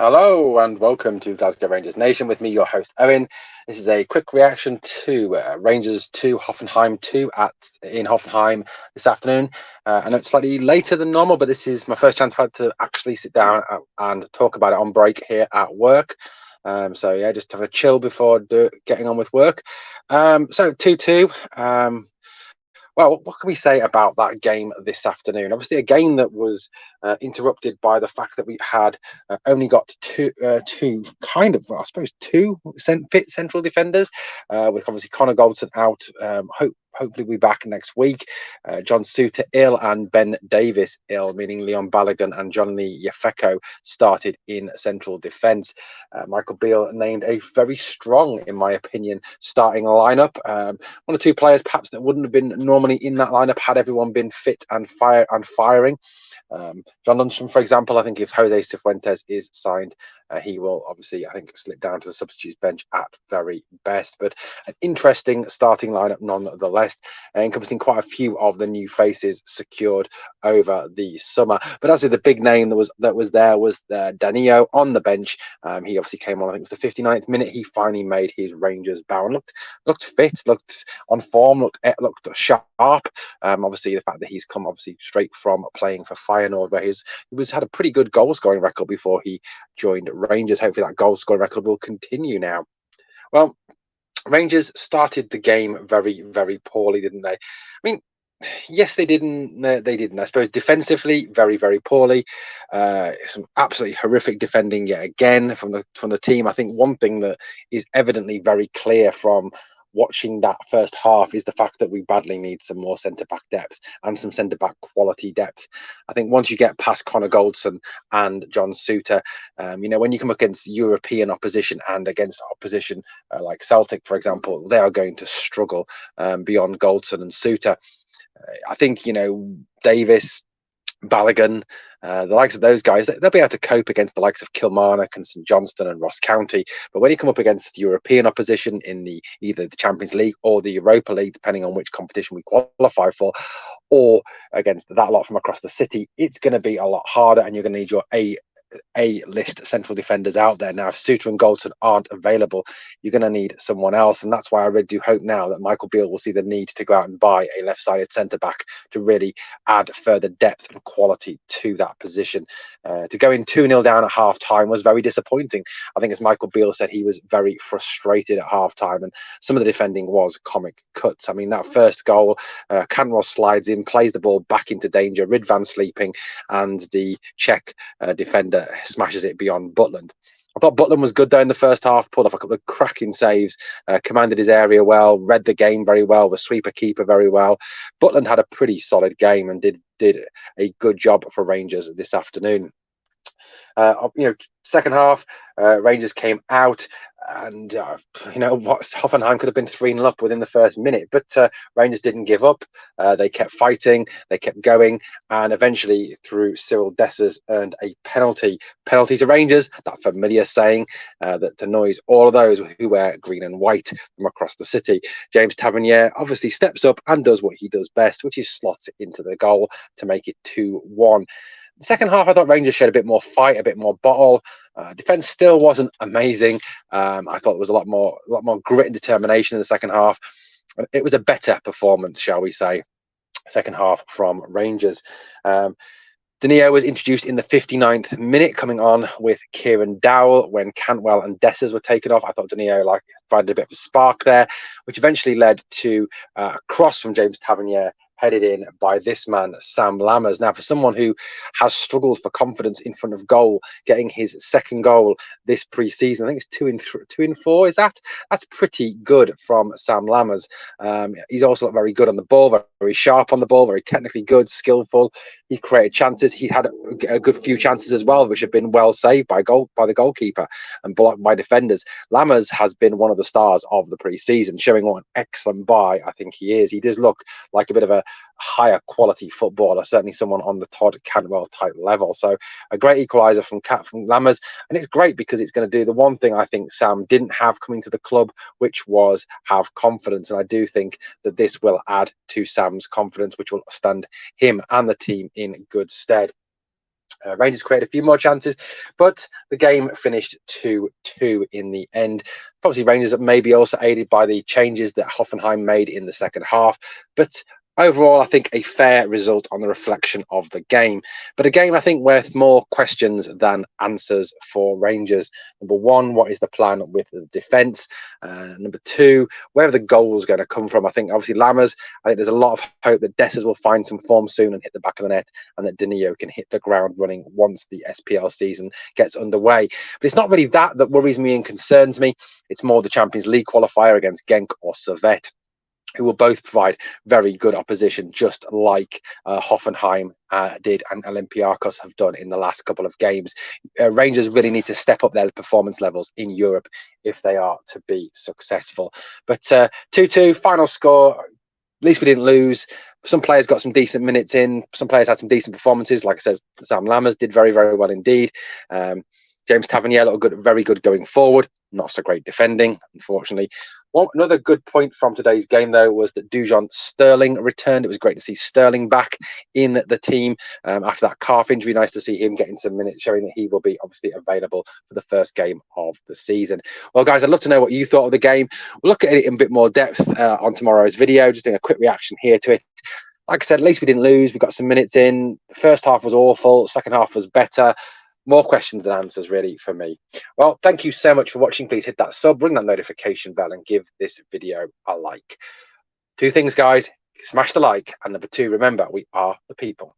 Hello and welcome to Glasgow Rangers Nation with me, your host Owen. This is a quick reaction to Rangers 2, Hoffenheim 2 in Hoffenheim this afternoon. I know it's slightly later than normal, but this is my first chance I've had to actually sit down and talk about it on break here at work. So yeah, just have a chill before getting on with work. So 2-2. Well, what can we say about that game this afternoon? Obviously, a game that was interrupted by the fact that we had only got two kind of, well, I suppose, two fit central defenders, with obviously Connor Goldson out. Hopefully, we'll be back next week. John Suter ill and Ben Davis ill, meaning Leon Balogun and John Lee Yefeko started in central defence. Michael Beale named a very strong, in my opinion, starting lineup. One or two players perhaps that wouldn't have been normally in that lineup had everyone been fit and firing. John Lundstrom, for example, I think if Jose Cifuentes is signed, he will obviously, I think, slip down to the substitutes bench at very best. But an interesting starting lineup nonetheless, encompassing quite a few of the new faces secured over the summer. But as the big name that was there was Danilo on the bench. He obviously came on, I think it was the 59th minute. He finally made his Rangers bound. Looked fit, looked on form, looked sharp. Obviously, the fact that he's come obviously straight from playing for Feyenoord, where he had a pretty good goal scoring record before he joined Rangers. Hopefully, that goal scoring record will continue now. Well, Rangers started the game very, very poorly, didn't they? I mean, yes, they didn't. They didn't. I suppose defensively, very, very poorly. Some absolutely horrific defending yet again from the team. I think one thing that is evidently very clear from watching that first half is the fact that we badly need some more centre back depth and some centre back quality depth. I think once you get past Connor Goldson and John Suter, when you come against European opposition and against opposition like Celtic, for example, they are going to struggle beyond Goldson and Suter. I think, Davis, Balogun, the likes of those guys, they'll be able to cope against the likes of Kilmarnock and St Johnstone and Ross County. But when you come up against European opposition in either the Champions League or the Europa League, depending on which competition we qualify for, or against that lot from across the city, it's going to be a lot harder, and you're going to need your A-list central defenders out there. Now, if Suter and Goldson aren't available, you're going to need someone else. And that's why I really do hope now that Michael Beale will see the need to go out and buy a left-sided centre-back to really add further depth and quality to that position. To go in 2-0 down at half-time was very disappointing. I think, as Michael Beale said, he was very frustrated at half-time, and some of the defending was comic cuts. I mean, that first goal, Cantwell slides in, plays the ball back into danger, Ridvan sleeping, and the Czech defender smashes it beyond Butland. I thought Butland was good though in the first half, pulled off a couple of cracking saves, commanded his area well, read the game very well, was sweeper keeper very well. Butland had a pretty solid game and did a good job for Rangers this afternoon. Second half, Rangers came out, and what Hoffenheim could have been 3-0 up within the first minute, but Rangers didn't give up. They kept fighting, they kept going, and eventually, through Cyril Dessers, earned a penalty to Rangers. That familiar saying that annoys all of those who wear green and white from across the city. James Tavernier obviously steps up and does what he does best, which is slots it into the goal to make it 2-1. The second half, I thought Rangers showed a bit more fight, a bit more bottle. Defense still wasn't amazing. I thought there was a lot more grit and determination in the second half. It was a better performance, shall we say, second half from Rangers. Danilo was introduced in the 59th minute, coming on with Kieran Dowell when Cantwell and Dessers were taken off. I thought Danilo provided a bit of a spark there, which eventually led to a cross from James Tavernier, headed in by this man, Sam Lammers. Now, for someone who has struggled for confidence in front of goal, getting his second goal this pre-season, I think it's 2 in 4. That's pretty good from Sam Lammers. He's also looked very good on the ball, very sharp on the ball, very technically good, skillful. He's created chances. He had a good few chances as well, which have been well saved by the goalkeeper and blocked by defenders. Lammers has been one of the stars of the pre-season, showing what an excellent buy I think he is. He does look like a bit of a higher quality footballer, certainly someone on the Todd Cantwell type level. So a great equaliser from Lammers, and it's great because it's going to do the one thing I think Sam didn't have coming to the club, which was have confidence. And I do think that this will add to Sam's confidence, which will stand him and the team in good stead. Rangers created a few more chances, but the game finished 2-2 in the end. Obviously, Rangers maybe also aided by the changes that Hoffenheim made in the second half, but overall, I think a fair result on the reflection of the game. But a game, I think, with more questions than answers for Rangers. Number one, what is the plan with the defence? Number two, where are the goals going to come from? I think, obviously, Lammers, I think there's a lot of hope that Dessers will find some form soon and hit the back of the net, and that Dinio can hit the ground running once the SPL season gets underway. But it's not really that worries me and concerns me. It's more the Champions League qualifier against Genk or Servette, who will both provide very good opposition, just like Hoffenheim did and Olympiacos have done in the last couple of games. Rangers really need to step up their performance levels in Europe if they are to be successful. But 2-2, final score. At least we didn't lose. Some players got some decent minutes in. Some players had some decent performances. Like I said, Sam Lammers did very, very well indeed. James Tavernier looked very good going forward. Not so great defending, unfortunately. Another good point from today's game, though, was that Dujon Sterling returned. It was great to see Sterling back in the team after that calf injury. Nice to see him getting some minutes, showing that he will be obviously available for the first game of the season. Well, guys, I'd love to know what you thought of the game. We'll look at it in a bit more depth on tomorrow's video, just doing a quick reaction here to it. Like I said, at least we didn't lose. We got some minutes in. The first half was awful. Second half was better. More questions than answers, really, for me. Well, thank you so much for watching. Please hit that sub, ring that notification bell, and give this video a like. Two things, guys. Smash the like. And number two, remember, we are the people.